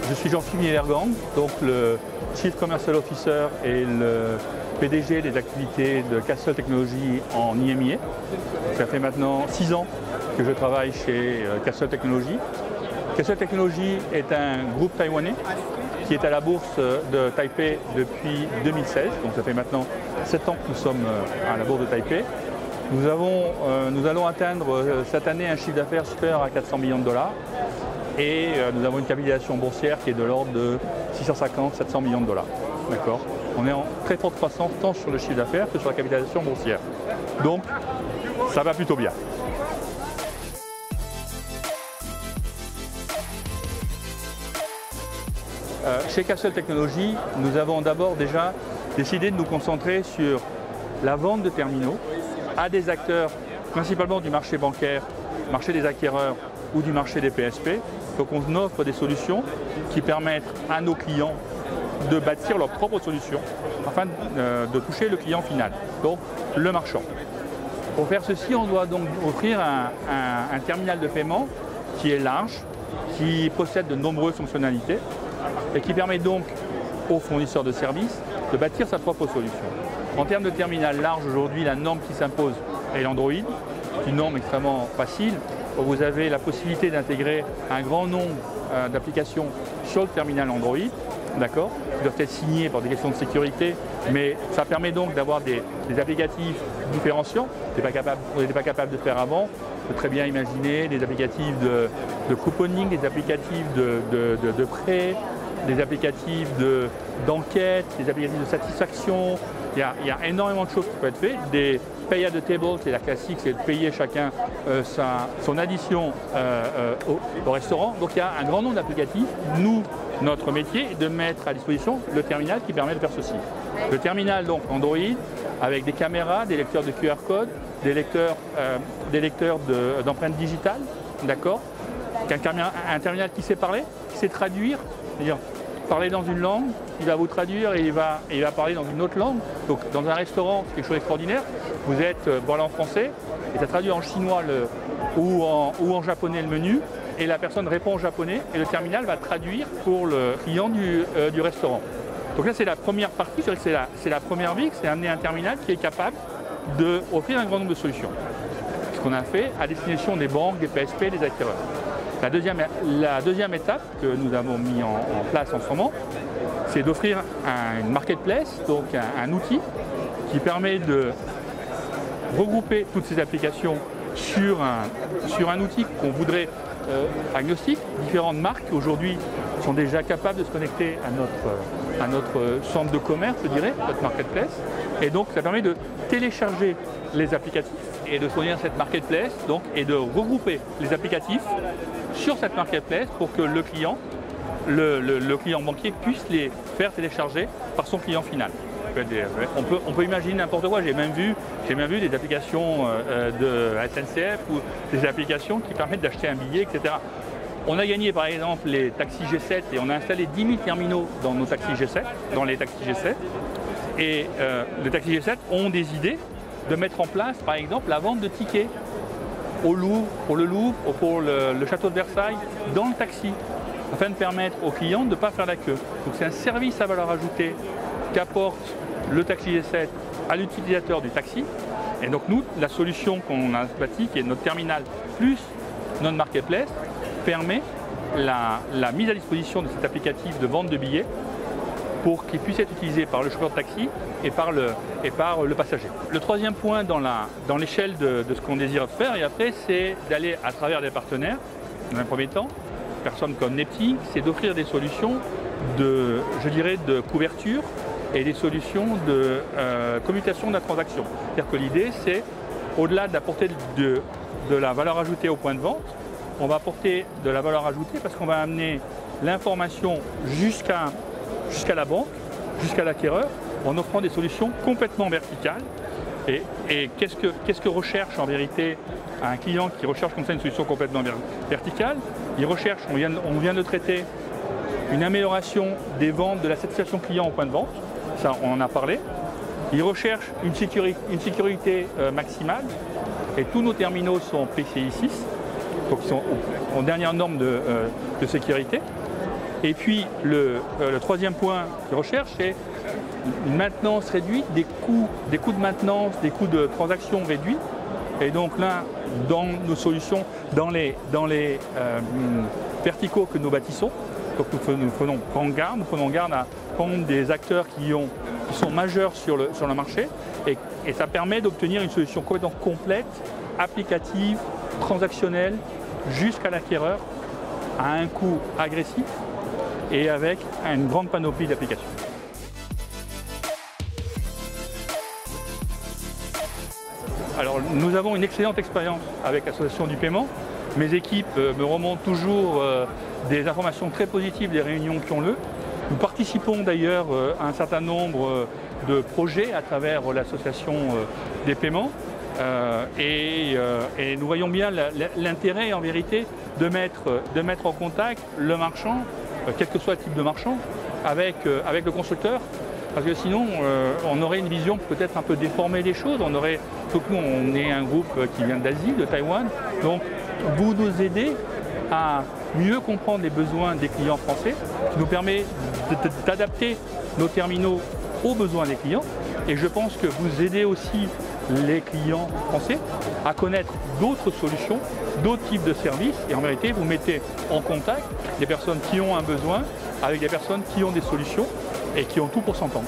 Je suis Jean-Philippe Millergang, donc le Chief Commercial Officer et le PDG des activités de Castle Technologies en IMIA. Ça fait maintenant 6 ans que je travaille chez Castle Technologies. Castle Technologies est un groupe taïwanais qui est à la bourse de Taipei depuis 2016. Donc ça fait maintenant 7 ans que nous sommes à la bourse de Taipei. Nous allons atteindre cette année un chiffre d'affaires supérieur à 400 millions de dollars. Et nous avons une capitalisation boursière qui est de l'ordre de 650-700 millions de dollars. D'accord ? On est en très forte croissance tant sur le chiffre d'affaires que sur la capitalisation boursière. Donc, ça va plutôt bien. Chez Castle Technologies, nous avons d'abord déjà décidé de nous concentrer sur la vente de terminaux à des acteurs, principalement du marché bancaire, marché des acquéreurs ou du marché des PSP. Donc on offre des solutions qui permettent à nos clients de bâtir leur propre solution afin de toucher le client final, donc le marchand. Pour faire ceci, on doit donc offrir un terminal de paiement qui est large, qui possède de nombreuses fonctionnalités et qui permet donc aux fournisseurs de services de bâtir sa propre solution. En termes de terminal large, aujourd'hui, la norme qui s'impose est l'Android, une norme extrêmement facile. Vous avez la possibilité d'intégrer un grand nombre d'applications sur le terminal Android, d'accord, qui doivent être signées pour des questions de sécurité, mais ça permet donc d'avoir des applicatifs différenciants. On n'était pas capable de faire avant. On peut très bien imaginer des applicatifs de couponing, des applicatifs de prêt, des applicatifs d'enquête, des applicatifs de satisfaction. Il y a énormément de choses qui peuvent être faites. Des pay at the table, c'est la classique, c'est de payer chacun son addition au restaurant. Donc il y a un grand nombre d'applicatifs. Nous, notre métier est de mettre à disposition le terminal qui permet de faire ceci. Le terminal donc Android avec des caméras, des lecteurs de QR code, des lecteurs d'empreintes digitales, d'accord. Un terminal qui sait parler, qui sait traduire, c'est-à-dire parler dans une langue, il va vous traduire et il va parler dans une autre langue. Donc dans un restaurant, c'est quelque chose d'extraordinaire. Vous êtes parlé en français et ça traduit en chinois ou en japonais le menu et la personne répond en japonais et le terminal va traduire pour le client du restaurant. Donc là c'est la première partie, c'est la première brique, c'est amener un terminal qui est capable d'offrir un grand nombre de solutions. Ce qu'on a fait à destination des banques, des PSP, des acquéreurs. La deuxième étape que nous avons mis en place en ce moment, c'est d'offrir une marketplace, donc un outil qui permet de regrouper toutes ces applications sur un outil qu'on voudrait agnostique. Différentes marques aujourd'hui sont déjà capables de se connecter à notre centre de commerce, je dirais, notre marketplace. Et donc ça permet de télécharger les applicatifs et de fournir cette marketplace donc, et de regrouper les applicatifs sur cette marketplace pour que le client banquier puisse les faire télécharger par son client final. On peut imaginer n'importe quoi. J'ai même vu des applications de SNCF ou des applications qui permettent d'acheter un billet, etc. On a gagné par exemple les taxis G7 et on a installé 10 000 terminaux dans nos taxis G7, dans les taxis G7. Et les taxis G7 ont des idées de mettre en place par exemple la vente de tickets au Louvre, pour le Louvre ou pour le château de Versailles dans le taxi, afin de permettre aux clients de ne pas faire la queue. Donc c'est un service à valeur ajoutée qu'apporte le taxi G7 à l'utilisateur du taxi. Et donc nous, la solution qu'on a bâtie, qui est notre terminal plus notre marketplace, permet la mise à disposition de cet applicatif de vente de billets pour qu'il puisse être utilisé par le chauffeur de taxi et par le passager. Le troisième point dans l'échelle de ce qu'on désire faire, et après, c'est d'aller à travers des partenaires, dans un premier temps, personnes comme Nepti, c'est d'offrir des solutions de couverture et des solutions de commutation de la transaction. C'est-à-dire que l'idée, c'est, au-delà d'apporter de la valeur ajoutée au point de vente, on va apporter de la valeur ajoutée parce qu'on va amener l'information jusqu'à la banque, jusqu'à l'acquéreur, en offrant des solutions complètement verticales. Et qu'est-ce que recherche en vérité un client qui recherche comme ça une solution complètement verticale? Il recherche, on vient de traiter, une amélioration des ventes, de la satisfaction client au point de vente. Ça, on en a parlé. Il recherche une sécurité maximale. Et tous nos terminaux sont PCI 6, donc ils sont en dernière norme de sécurité. Et puis le troisième point qu'ils recherchent, c'est une maintenance réduite, des coûts de maintenance, des coûts de transaction réduits. Et donc là, dans nos solutions, dans les verticaux que nous bâtissons, donc nous prenons garde à prendre des acteurs qui sont majeurs sur le marché, et ça permet d'obtenir une solution complètement complète, applicative, transactionnelle, jusqu'à l'acquéreur, à un coût agressif et avec une grande panoplie d'applications. Alors, nous avons une excellente expérience avec l'association du paiement. Mes équipes me remontent toujours des informations très positives des réunions qui ont lieu. Nous participons d'ailleurs à un certain nombre de projets à travers l'association des paiements. Et nous voyons bien l'intérêt en vérité de mettre en contact le marchand, quel que soit le type de marchand, avec le constructeur. Parce que sinon, on aurait une vision peut-être un peu déformée des choses. Surtout nous, on est un groupe qui vient d'Asie, de Taïwan. Donc, vous nous aidez à mieux comprendre les besoins des clients français, qui nous permet d'adapter nos terminaux aux besoins des clients. Et je pense que vous aidez aussi les clients français à connaître d'autres solutions, d'autres types de services. Et en vérité, vous mettez en contact des personnes qui ont un besoin avec des personnes qui ont des solutions et qui ont tout pour s'entendre.